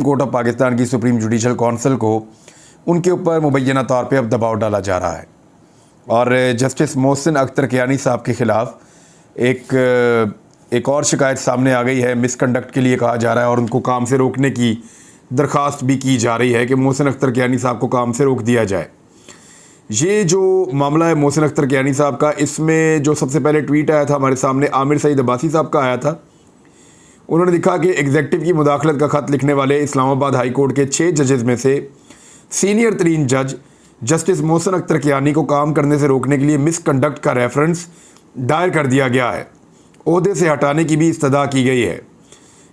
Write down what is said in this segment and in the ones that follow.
Court of Pakistan की supreme judicial council को उनके ऊपर मुबैना तौर पे अब दबाव डाला जा रहा है और जस्टिस मोहसिन अख्तर कियानी साहब के ख़िलाफ़ एक और शिकायत सामने आ गई है। मिसकंडक्ट के लिए कहा जा रहा है और उनको काम से रोकने की दरख्वास्त भी की जा रही है कि मोहसिन अख्तर कियानी साहब को काम से रोक दिया जाए। ये जो मामला है मोहसिन अख्तर कियानी साहब का, इसमें जो सबसे पहले ट्वीट आया था हमारे सामने आमिर सईद अब्बासी साहब का आया था। उन्होंने लिखा कि एग्जेक्टिव की मुदाखलत का ख़त लिखने वाले इस्लामाबाद हाई कोर्ट के 6 जजेज़ में से सीनियर तरीन जज जस्टिस मोहसिन अख्तर कियानी को काम करने से रोकने के लिए मिसकंडक्ट का रेफरेंस दायर कर दिया गया है। ओहदे से हटाने की भी इस्तदा की गई है।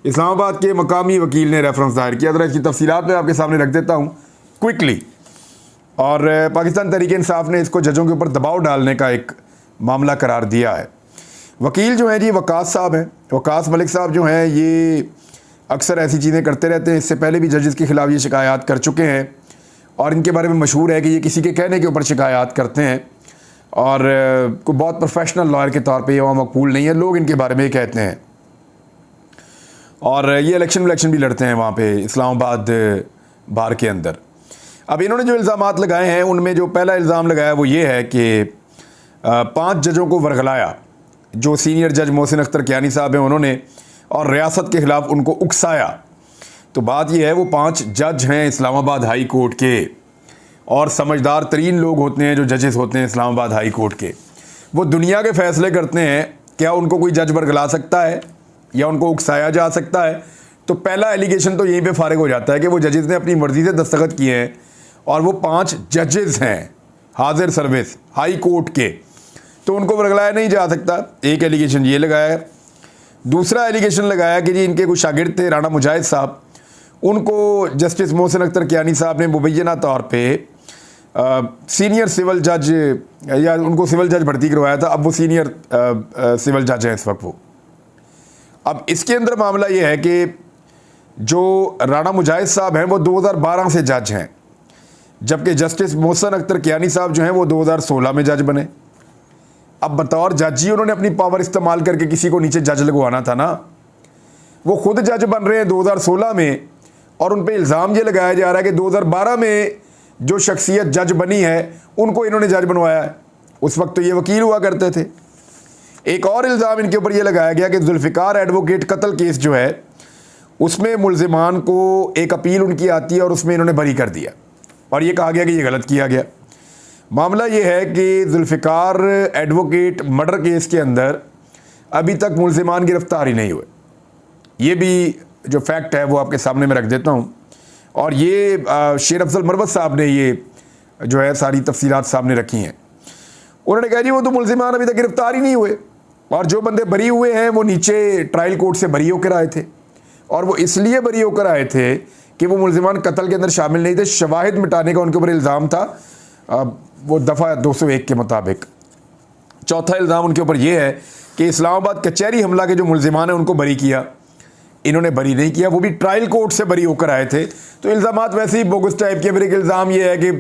इस्लामाबाद के मकामी वकील ने रेफरेंस दायर किया। ज़रा इसकी तफसीलात मैं आपके सामने रख देता हूँ क्विकली। और पाकिस्तान तहरीक इंसाफ ने इसको जजों के ऊपर दबाव डालने का एक मामला करार दिया है। वकील जो है जी वकास साहब हैं, वकास मलिक साहब जो हैं ये अक्सर ऐसी चीज़ें करते रहते हैं। इससे पहले भी जजेस के ख़िलाफ़ ये शिकायत कर चुके हैं और इनके बारे में मशहूर है कि ये किसी के कहने के ऊपर शिकायत करते हैं और कोई बहुत प्रोफेशनल लॉयर के तौर पे ये वहाँ मकबूल नहीं है। लोग इनके बारे में ये कहते हैं और ये इलेक्शन भी लड़ते हैं वहाँ पे इस्लामाबाद बार के अंदर। अब इन्होंने जो इल्ज़ामात लगाए हैं उनमें जो पहला इल्ज़ाम लगाया वो ये है कि 5 जजों को वरगलाया, जो सीनियर जज मोहसिन अख्तर कियानी साहब हैं उन्होंने, और रियासत के ख़िलाफ़ उनको उकसाया। तो बात यह है वो 5 जज हैं इस्लामाबाद हाई कोर्ट के और समझदार तरीन लोग होते हैं जो जजेस होते हैं इस्लामाबाद हाई कोर्ट के। वो दुनिया के फ़ैसले करते हैं। क्या उनको कोई जज वरगला सकता है या उनको उकसाया जा सकता है? तो पहला एलिगेशन तो यहीं पे फारिग हो जाता है कि वो जजेस ने अपनी मर्ज़ी से दस्तखत किए हैं और वो 5 जजेस हैं हाजिर सर्विस हाई कोर्ट के, तो उनको वरगलाया नहीं जा सकता। एक एलिगेशन ये लगाया। दूसरा एलिगेशन लगाया कि जी इनके कुछ शागिर्द थे राना मुजाहिद साहब, उनको जस्टिस मोहसिन अख्तर कियानी साहब ने मुबैना तौर पे सीनियर सिविल जज या उनको सिविल जज भर्ती करवाया था। अब वो सीनियर सिविल जज हैं इस वक्त वो। अब इसके अंदर मामला ये है कि जो राना मुजाहिद साहब हैं वो 2012 से जज हैं, जबकि जस्टिस मोहसिन अख्तर कियानी साहब जो हैं वो 2016 में जज बने। अब बतौर जज ही उन्होंने अपनी पावर इस्तेमाल करके किसी को नीचे जज लगवाना था ना। वो खुद जज बन रहे हैं 2016 में और उन पे इल्ज़ाम ये लगाया जा रहा है कि 2012 में जो शख्सियत जज बनी है उनको इन्होंने जज बनवाया है। उस वक्त तो ये वकील हुआ करते थे। एक और इल्ज़ाम इनके ऊपर ये लगाया गया कि जुल्फ़िकार एडवोकेट कत्ल केस जो है उसमें मुल्ज़िमान को एक अपील उनकी आती है और उसमें इन्होंने बरी कर दिया और ये कहा गया कि ये गलत किया गया। मामला ये है कि जुल्फ़िकार एडवोकेट मर्डर केस के अंदर अभी तक मुल्ज़िमान गिरफ्तार ही नहीं हुए। ये भी जो फैक्ट है वो आपके सामने मैं रख देता हूँ। और ये शेर अफजल मरवत साहब ने ये जो है सारी तफसीलात सामने रखी हैं। उन्होंने कहा जी वो तो मुल्ज़िमान अभी तक गिरफ्तार ही नहीं हुए और जो बंदे बरी हुए हैं वो नीचे ट्रायल कोर्ट से बरी होकर आए थे और वो इसलिए बरी होकर आए थे कि वो मुल्ज़िमान कत्ल के अंदर शामिल नहीं थे। शवाहिद मिटाने का उनके ऊपर इल्ज़ाम था वो दफ़ा 201 के मुताबिक। चौथा इल्ज़ाम उनके ऊपर ये है कि इस्लामाबाद कचहरी हमला के जो मुल्ज़िमान हैं उनको बरी किया, इन्होंने बरी नहीं किया, वो भी ट्रायल कोर्ट से बरी होकर आए थे। तो इल्ज़ामात वैसे ही बोगस टाइप के। फिर एक इल्ज़ाम ये है कि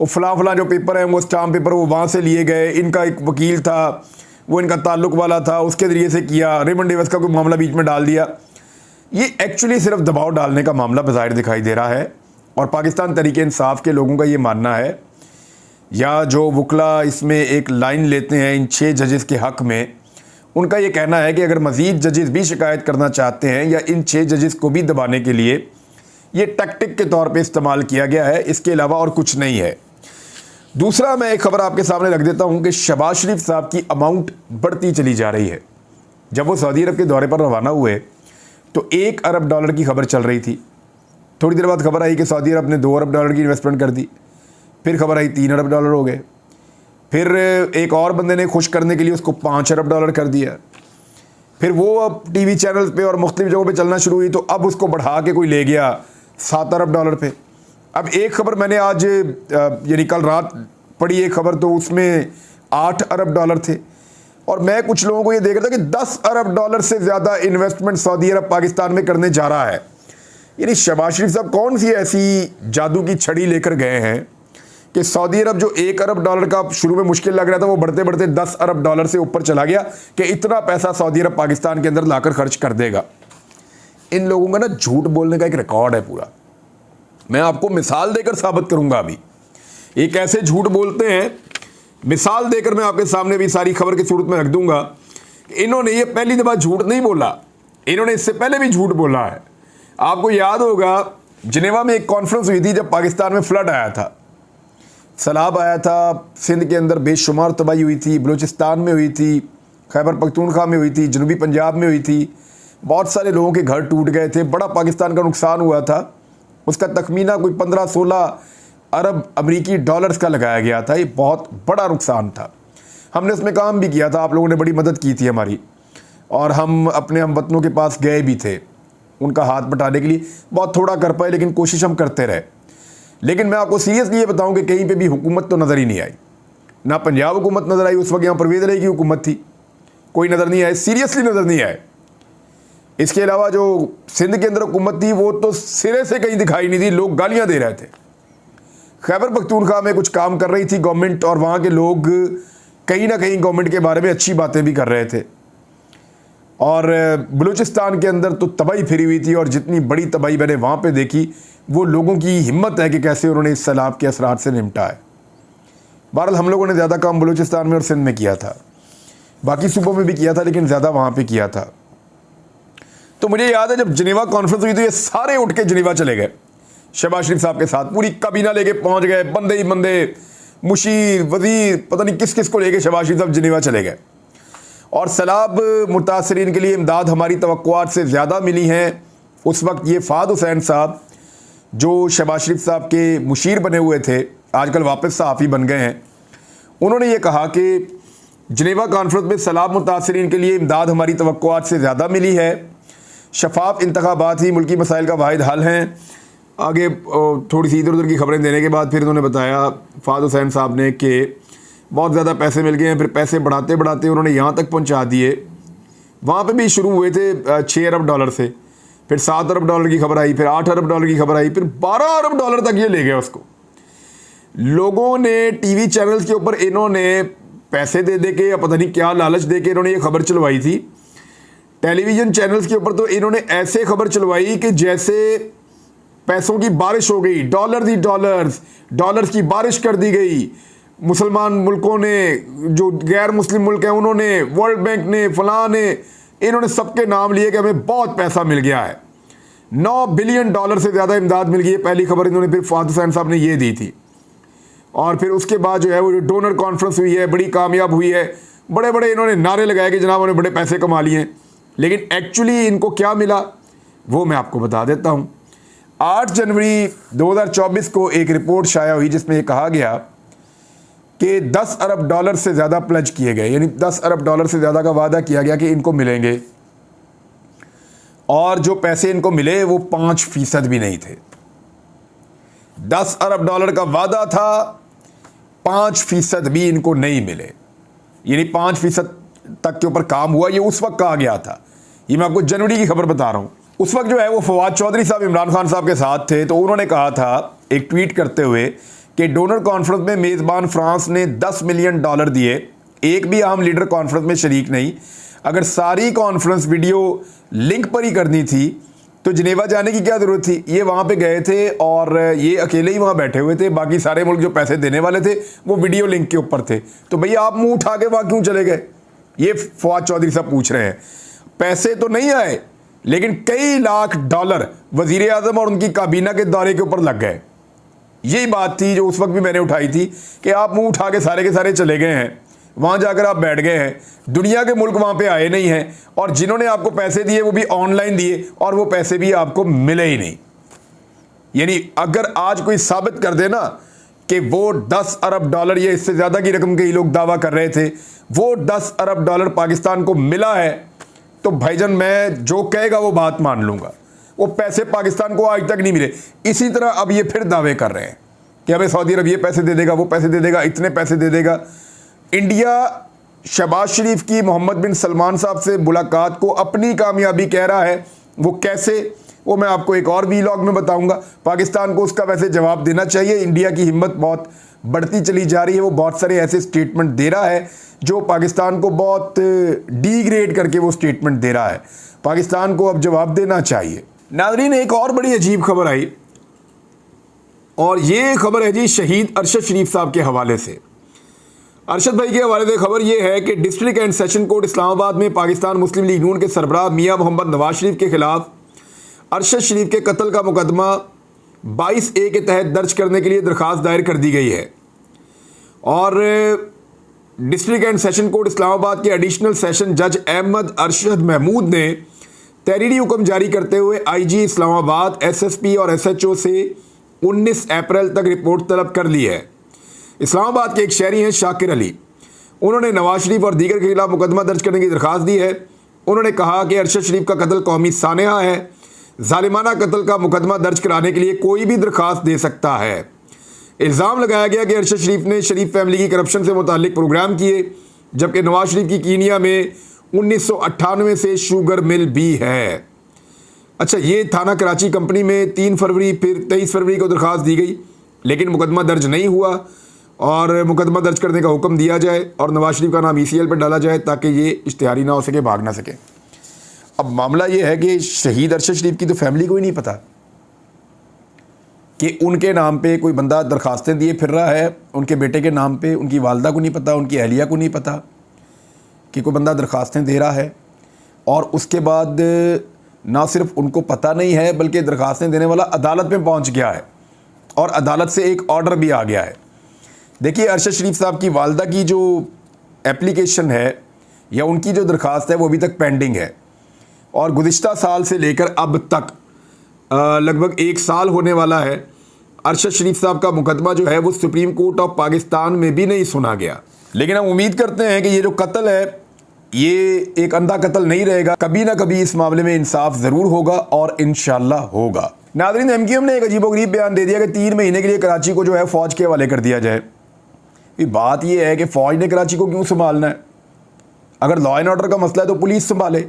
वो फ़लाँ जो पेपर हैं वो स्टाम्प पेपर वो वहाँ से लिए गए, इनका एक वकील था वो इनका ताल्लुक़ वाला था, उसके ज़रिए से किया, रेमंड डेविस का कोई मामला बीच में डाल दिया। ये एक्चुअली सिर्फ दबाव डालने का मामला बज़ाहिर दिखाई दे रहा है और पाकिस्तान तहरीक इंसाफ के लोगों का ये मानना है, या जो वकला इसमें एक लाइन लेते हैं इन 6 जजेस के हक़ में, उनका ये कहना है कि अगर मज़ीद जजेस भी शिकायत करना चाहते हैं या इन 6 जजेस को भी दबाने के लिए ये टैक्टिक के तौर पे इस्तेमाल किया गया है, इसके अलावा और कुछ नहीं है। दूसरा मैं एक ख़बर आपके सामने रख देता हूँ कि शहबाज शरीफ साहब की अमाउंट बढ़ती चली जा रही है। जब वो सऊदी अरब के दौरे पर रवाना हुए तो $1 अरब की खबर चल रही थी। थोड़ी देर बाद खबर आई कि सऊदी अरब ने $2 अरब की इन्वेस्टमेंट कर दी। फिर खबर आई $3 अरब हो गए। फिर एक और बंदे ने खुश करने के लिए उसको $5 अरब कर दिया। फिर वो अब टीवी चैनल्स पे और मुख्तलिफ जगहों पे चलना शुरू हुई तो अब उसको बढ़ा के कोई ले गया $7 अरब पे। अब एक खबर मैंने आज यानी कल रात पढ़ी एक खबर, तो उसमें $8 अरब थे और मैं कुछ लोगों को ये देख रहा था कि $10 अरब से ज़्यादा इन्वेस्टमेंट सऊदी अरब पाकिस्तान में करने जा रहा है। यानी शहबाज शरीफ साहब कौन सी ऐसी जादू की छड़ी लेकर गए हैं कि सऊदी अरब जो $1 अरब का शुरू में मुश्किल लग रहा था वो बढ़ते बढ़ते $10 अरब से ऊपर चला गया कि इतना पैसा सऊदी अरब पाकिस्तान के अंदर लाकर खर्च कर देगा। इन लोगों का ना झूठ बोलने का एक रिकॉर्ड है पूरा। मैं आपको मिसाल देकर साबित करूंगा। अभी एक ऐसे झूठ बोलते हैं, मिसाल देकर मैं आपके सामने भी सारी खबर की सूरत में रख दूंगा। इन्होंने ये पहली दफा झूठ नहीं बोला, इन्होंने इससे पहले भी झूठ बोला है। आपको याद होगा जिनेवा में एक कॉन्फ्रेंस हुई थी जब पाकिस्तान में फ्लड आया था, सैलाब आया था, सिंध के अंदर बेशुमार तबाही हुई थी, बलूचिस्तान में हुई थी, खैबर पख्तूनख्वा में हुई थी, जनूबी पंजाब में हुई थी। बहुत सारे लोगों के घर टूट गए थे, बड़ा पाकिस्तान का नुकसान हुआ था। उसका तखमीना कोई 15-16 अरब अमरीकी डॉलर्स का लगाया गया था। ये बहुत बड़ा नुकसान था। हमने इसमें काम भी किया था, आप लोगों ने बड़ी मदद की थी हमारी, और हम अपने हमवतनों के पास गए भी थे उनका हाथ बटाने के लिए। बहुत थोड़ा कर पाए लेकिन कोशिश हम करते रहे। लेकिन मैं आपको सीरियसली ये बताऊं कि कहीं पे भी हुकूमत तो नज़र ही नहीं आई, ना पंजाब हुकूमत नज़र आई, उस वक्त यहाँ परवेज़ इलाही की हुकूमत थी, कोई नज़र नहीं आए, सीरियसली नज़र नहीं आए। इसके अलावा जो सिंध के अंदर हुकूमत थी वो तो सिरे से कहीं दिखाई नहीं दी, लोग गालियाँ दे रहे थे। खैबर पख्तूनख्वा में कुछ काम कर रही थी गवर्नमेंट, और वहाँ के लोग कहीं ना कहीं गवर्नमेंट के बारे में अच्छी बातें भी कर रहे थे। और बलूचिस्तान के अंदर तो तबाही फिरी हुई थी, और जितनी बड़ी तबाही मैंने वहाँ पे देखी, वो लोगों की हिम्मत है कि कैसे उन्होंने इस सैलाब के असरात से निपटा है। बहरहाल हम लोगों ने ज़्यादा काम बलूचिस्तान में और सिंध में किया था, बाकी सूबों में भी किया था लेकिन ज़्यादा वहाँ पे किया था। तो मुझे याद है जब जिनेवा कॉन्फ्रेंस हुई तो ये सारे उठ के जिनेवा चले गए शहबाज शरीफ साहब के साथ, पूरी काबीना लेके पहुँच गए, बंदे ही बंदे, मुशीर, वजीर, पता नहीं किस किस को लेके शहबाज शरीफ साहब जिनेवा चले गए। और सैलाब मुतासरीन के लिए इमदाद हमारी तवक्कुआत से ज़्यादा मिली हैं। उस वक्त ये फ़ाद हुसैन साहब जो शहबाज शरीफ साहब के मुशीर बने हुए थे, आजकल वापस सहाफ़ी बन गए हैं, उन्होंने ये कहा कि जिनेवा कॉन्फ्रेंस में सैलाब मुतासरीन के लिए इमदाद हमारी तवक्कुआत से ज़्यादा मिली है। शफाफ इंतखाबात ही मुल्की मसाइल का वाहिद हल हैं। आगे थोड़ी सी इधर उधर की खबरें देने के बाद फिर इन्होंने बताया फ़ाद हुसैन साहब ने कि बहुत ज़्यादा पैसे मिल गए हैं। फिर पैसे बढ़ाते बढ़ाते उन्होंने यहाँ तक पहुँचा दिए। वहाँ पे भी शुरू हुए थे 6 अरब डॉलर से, फिर 7 अरब डॉलर की खबर आई, फिर 8 अरब डॉलर की खबर आई, फिर 12 अरब डॉलर तक ये ले गए उसको। लोगों ने टीवी चैनल्स के ऊपर इन्होंने पैसे दे दे के या पता नहीं क्या लालच दे के इन्होंने ये खबर चलवाई थी। टेलीविज़न चैनल्स के ऊपर तो इन्होंने ऐसे खबर चलवाई कि जैसे पैसों की बारिश हो गई, डॉलर्स ही डॉलर्स की बारिश कर दी गई। मुसलमान मुल्कों ने, जो गैर मुस्लिम मुल्क हैं उन्होंने, वर्ल्ड बैंक ने, फलां ने, इन्होंने सबके नाम लिए कि हमें बहुत पैसा मिल गया है। 9 बिलियन डॉलर से ज़्यादा इमदाद मिल गई है। पहली खबर इन्होंने फिर फ़ाद हुसैन साहब ने ये दी थी। और फिर उसके बाद जो है वो डोनर कॉन्फ्रेंस हुई है, बड़ी कामयाब हुई है। बड़े बड़े इन्होंने नारे लगाए कि जनाब उन्होंने बड़े पैसे कमा लिए हैं, लेकिन एक्चुअली इनको क्या मिला वो मैं आपको बता देता हूँ। 8 जनवरी 2024 को एक रिपोर्ट शाया हुई जिसमें ये कहा गया कि 10 अरब डॉलर से ज़्यादा प्लज किए गए, यानी 10 अरब डॉलर से ज़्यादा का वादा किया गया कि इनको मिलेंगे, और जो पैसे इनको मिले वो 5% भी नहीं थे। 10 अरब डॉलर का वादा था, 5% भी इनको नहीं मिले, यानी 5% तक के ऊपर काम हुआ। ये उस वक्त कहा गया था, ये मैं आपको जनवरी की खबर बता रहा हूँ। उस वक्त जो है वो फवाद चौधरी साहब इमरान खान साहब के साथ थे, तो उन्होंने कहा था एक ट्वीट करते हुए कि डोनर कॉन्फ्रेंस में मेज़बान फ्रांस ने 10 मिलियन डॉलर दिए, एक भी अहम लीडर कॉन्फ्रेंस में शरीक नहीं। अगर सारी कॉन्फ्रेंस वीडियो लिंक पर ही करनी थी तो जिनेवा जाने की क्या ज़रूरत थी। ये वहाँ पे गए थे और ये अकेले ही वहाँ बैठे हुए थे, बाकी सारे मुल्क जो पैसे देने वाले थे वो वीडियो लिंक के ऊपर थे। तो भैया आप मुंह उठा के वहाँ क्यों चले गए, ये फवाद चौधरी साहब पूछ रहे हैं। पैसे तो नहीं आए, लेकिन कई लाख डॉलर वज़ीर आज़म और उनकी काबीना के दौरे के ऊपर लग गए। यही बात थी जो उस वक्त भी मैंने उठाई थी कि आप मुंह उठा के सारे चले गए हैं, वहाँ जाकर आप बैठ गए हैं, दुनिया के मुल्क वहाँ पे आए नहीं हैं, और जिन्होंने आपको पैसे दिए वो भी ऑनलाइन दिए और वो पैसे भी आपको मिले ही नहीं। यानी अगर आज कोई साबित कर देना कि वो 10 अरब डॉलर, ये इससे ज़्यादा की रकम के लोग दावा कर रहे थे, वो 10 अरब डॉलर पाकिस्तान को मिला है, तो भाईजान मैं जो कहेगा वो बात मान लूँगा। वो पैसे पाकिस्तान को आज तक नहीं मिले। इसी तरह अब ये फिर दावे कर रहे हैं कि हमें सऊदी अरब ये पैसे दे देगा, वो पैसे दे देगा, इतने पैसे दे देगा। इंडिया शहबाज शरीफ की मोहम्मद बिन सलमान साहब से मुलाकात को अपनी कामयाबी कह रहा है। वो कैसे, वो मैं आपको एक और वीलॉग में बताऊंगा। पाकिस्तान को उसका वैसे जवाब देना चाहिए। इंडिया की हिम्मत बहुत बढ़ती चली जा रही है, वो बहुत सारे ऐसे स्टेटमेंट दे रहा है जो पाकिस्तान को बहुत डिग्रेड करके वो स्टेटमेंट दे रहा है। पाकिस्तान को अब जवाब देना चाहिए। नाज़रीन, एक और बड़ी अजीब खबर आई और ये खबर है जी शहीद अरशद शरीफ साहब के हवाले से। अरशद भाई के हवाले से खबर ये है कि district and session court Islamabad में पाकिस्तान मुस्लिम लीग नून के सरबराह मियां मोहम्मद नवाज शरीफ के खिलाफ अरशद शरीफ के कत्ल का मुकदमा 22A के तहत दर्ज करने के लिए दरख्वास्त दायर कर दी गई है और district and session court Islamabad के एडिशनल सेशन जज अहमद अरशद महमूद ने तहरीरी हुक्म जारी करते हुए IG इस्लामाबाद, SSP और SHO से 19 अप्रैल तक रिपोर्ट तलब कर ली है। इस्लामाबाद के एक शहरी हैं शाकिर अली, उन्होंने नवाज शरीफ और दीगर के खिलाफ मुकदमा दर्ज करने की दरख्वास्त दी है। उन्होंने कहा कि अरशद शरीफ का कत्ल कौमी सानेहा है, जालिमाना कत्ल का मुकदमा दर्ज कराने के लिए कोई भी दरख्वास्त दे सकता है। इल्ज़ाम लगाया गया कि अरशद शरीफ ने शरीफ फैमिली की करप्शन से मुताल्लिक प्रोग्राम किए, जबकि नवाज शरीफ की कीनिया में 1998 से शुगर मिल भी है। अच्छा, ये थाना कराची कंपनी में 3 फरवरी फिर 23 फरवरी को दरख्वास्त दी गई, लेकिन मुकदमा दर्ज नहीं हुआ और मुकदमा दर्ज करने का हुक्म दिया जाए और नवाज शरीफ का नाम ECL पर डाला जाए ताकि ये इश्तिहारी ना हो सके, भाग ना सके। अब मामला ये है कि शहीद अरशद शरीफ की तो फैमिली को ही नहीं पता कि उनके नाम पे कोई बंदा दरखास्तें दिए फिर रहा है, उनके बेटे के नाम पे। उनकी वालदा को नहीं पता, उनकी अहलिया को नहीं पता कि कोई बंदा दरखास्तें दे रहा है। और उसके बाद ना सिर्फ उनको पता नहीं है बल्कि दरखास्तें देने वाला अदालत में पहुंच गया है और अदालत से एक ऑर्डर भी आ गया है। देखिए, अरशद शरीफ साहब की वालदा की जो एप्लीकेशन है या उनकी जो दरखास्त है वो अभी तक पेंडिंग है और गुज़िश्ता साल से लेकर अब तक लगभग 1 साल होने वाला है। अरशद शरीफ साहब का मुकदमा जो है वो सुप्रीम कोर्ट ऑफ पाकिस्तान में भी नहीं सुना गया। लेकिन हम उम्मीद करते हैं कि ये जो कत्ल है ये एक अंधा कत्ल नहीं रहेगा, कभी ना कभी इस मामले में इंसाफ ज़रूर होगा और इंशाल्लाह होगा। नाज़रीन, MQM ने एक अजीबोगरीब बयान दे दिया कि 3 महीने के लिए कराची को जो है फ़ौज के हवाले कर दिया जाए। बात यह है कि फ़ौज ने कराची को क्यों संभालना है? अगर लॉ एंड ऑर्डर का मसला है तो पुलिस संभाले।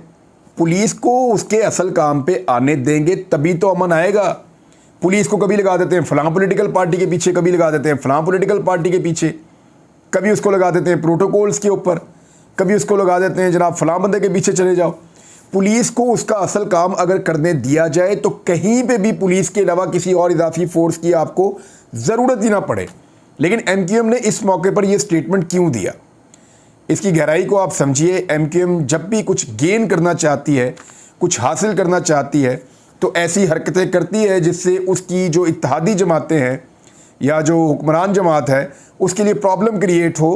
पुलिस को उसके असल काम पे आने देंगे तभी तो अमन आएगा। पुलिस को कभी लगा देते हैं फलां पॉलिटिकल पार्टी के पीछे, कभी लगा देते हैं फलां पॉलिटिकल पार्टी के पीछे, कभी उसको लगा देते हैं प्रोटोकॉल्स के ऊपर, कभी उसको लगा देते हैं जनाब फलां बंदे के पीछे चले जाओ। पुलिस को उसका असल काम अगर करने दिया जाए तो कहीं पे भी पुलिस के अलावा किसी और इजाफी फोर्स की आपको ज़रूरत ही ना पड़े। लेकिन MQM ने इस मौके पर यह स्टेटमेंट क्यों दिया, इसकी गहराई को आप समझिए। MQM जब भी कुछ गेन करना चाहती है, कुछ हासिल करना चाहती है, तो ऐसी हरकतें करती है जिससे उसकी जो इत्तेहादी जमातें हैं या जो हुक्मरान जमात है उसके लिए प्रॉब्लम क्रिएट हो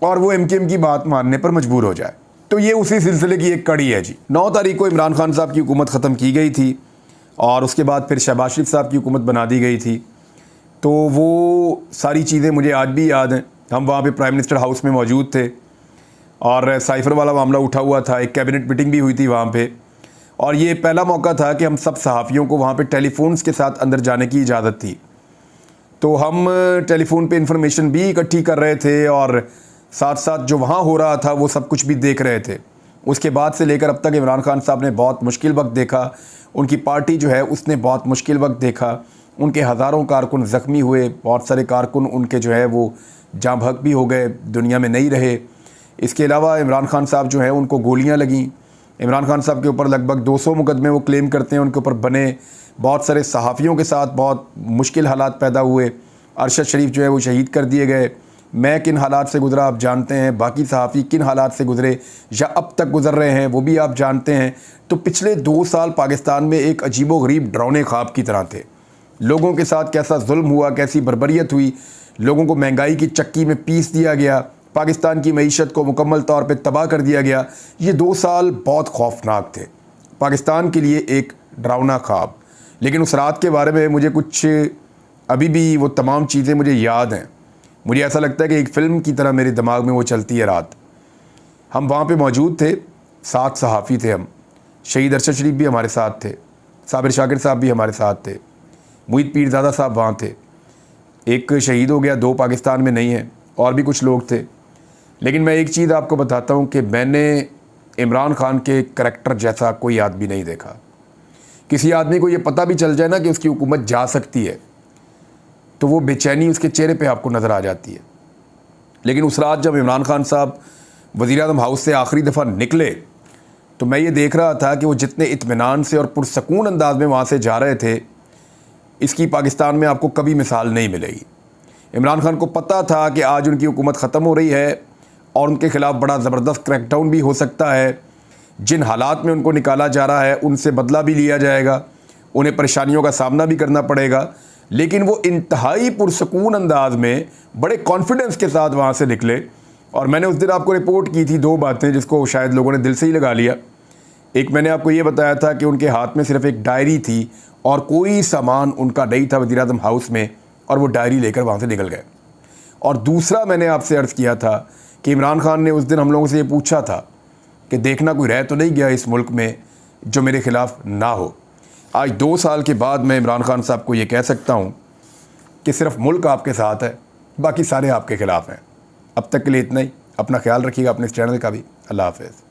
और वो MQM की बात मानने पर मजबूर हो जाए। तो ये उसी सिलसिले की एक कड़ी है जी। 9 तारीख को इमरान खान साहब की हुकूमत ख़त्म की गई थी और उसके बाद फिर शहबाज शरीफ साहब की हुकूमत बना दी गई थी। तो वो सारी चीज़ें मुझे आज भी याद हैं। हम वहाँ पे प्राइम मिनिस्टर हाउस में मौजूद थे और साइफ़र वाला मामला उठा हुआ था, एक कैबिनेट मीटिंग भी हुई थी वहाँ पे और ये पहला मौका था कि हम सब सहाफ़ियों को वहाँ पे टेलीफोन्स के साथ अंदर जाने की इजाज़त थी। तो हम टेलीफोन पे इंफॉर्मेशन भी इकट्ठी कर रहे थे और साथ साथ जो वहाँ हो रहा था वो सब कुछ भी देख रहे थे। उसके बाद से लेकर अब तक इमरान खान साहब ने बहुत मुश्किल वक्त देखा, उनकी पार्टी जो है उसने बहुत मुश्किल वक्त देखा, उनके हज़ारों कारकुन ज़ख्मी हुए, बहुत सारे कारकुन उनके जो है वो जाँ बहक भी हो गए, दुनिया में नहीं रहे। इसके अलावा इमरान खान साहब जो है उनको गोलियां लगीं। इमरान खान साहब के ऊपर लगभग 200 मुकदमे वो क्लेम करते हैं उनके ऊपर बने। बहुत सारे सहाफ़ियों के साथ बहुत मुश्किल हालात पैदा हुए। अरशद शरीफ जो है वो शहीद कर दिए गए। मैं किन हालात से गुज़रा आप जानते हैं, बाकी सहाफ़ी किन हालात से गुज़रे या अब तक गुज़र रहे हैं वो भी आप जानते हैं। तो पिछले 2 साल पाकिस्तान में एक अजीबोगरीब डरावने ख्वाब की तरह थे। लोगों के साथ कैसा जुल्म हुआ, कैसी बर्बरियत हुई, लोगों को महंगाई की चक्की में पीस दिया गया, पाकिस्तान की मईशत को मुकम्मल तौर पे तबाह कर दिया गया। ये 2 साल बहुत खौफनाक थे पाकिस्तान के लिए, एक डरावना ख्वाब। लेकिन उस रात के बारे में मुझे कुछ अभी भी वो तमाम चीज़ें मुझे याद हैं। मुझे ऐसा लगता है कि एक फ़िल्म की तरह मेरे दिमाग में वो चलती है रात। हम वहाँ पे मौजूद थे, 7 सहाफ़ी थे हम। शहीद अरशद शरीफ भी हमारे साथ थे, साबिर शाकिर साहब भी हमारे साथ थे, मुईद पीरज़ादा साहब वहाँ थे। एक शहीद हो गया, 2 पाकिस्तान में नहीं हैं, और भी कुछ लोग थे। लेकिन मैं एक चीज़ आपको बताता हूँ कि मैंने इमरान खान के करैक्टर जैसा कोई आदमी नहीं देखा। किसी आदमी को ये पता भी चल जाए ना कि उसकी हुकूमत जा सकती है तो वो बेचैनी उसके चेहरे पे आपको नज़र आ जाती है। लेकिन उस रात जब इमरान खान साहब वज़ीर-ए-आज़म हाउस से आखिरी दफ़ा निकले तो मैं ये देख रहा था कि वो जितने इत्मीनान से और पुरसकून अंदाज में वहाँ से जा रहे थे, इसकी पाकिस्तान में आपको कभी मिसाल नहीं मिलेगी। इमरान खान को पता था कि आज उनकी हुकूमत ख़त्म हो रही है और उनके ख़िलाफ़ बड़ा ज़बरदस्त क्रैकडाउन भी हो सकता है। जिन हालात में उनको निकाला जा रहा है उनसे बदला भी लिया जाएगा, उन्हें परेशानियों का सामना भी करना पड़ेगा, लेकिन वो इंतहाई पुरसकून अंदाज में बड़े कॉन्फिडेंस के साथ वहाँ से निकले। और मैंने उस दिन आपको रिपोर्ट की थी 2 बातें जिसको शायद लोगों ने दिल से ही लगा लिया। एक मैंने आपको ये बताया था कि उनके हाथ में सिर्फ एक डायरी थी और कोई सामान उनका नहीं था वज़ीर-ए-आज़म हाउस में, और वो डायरी लेकर वहाँ से निकल गए। और दूसरा मैंने आपसे अर्ज़ किया था कि इमरान खान ने उस दिन हम लोगों से ये पूछा था कि देखना कोई रह तो नहीं गया इस मुल्क में जो मेरे ख़िलाफ़ ना हो। आज 2 साल के बाद मैं इमरान खान साहब को ये कह सकता हूँ कि सिर्फ मुल्क आपके साथ है, बाकी सारे आपके ख़िलाफ़ हैं। अब तक के लिए इतना ही। अपना ख्याल रखिएगा, अपने इस चैनल का भी। अल्लाह हाफ़िज़।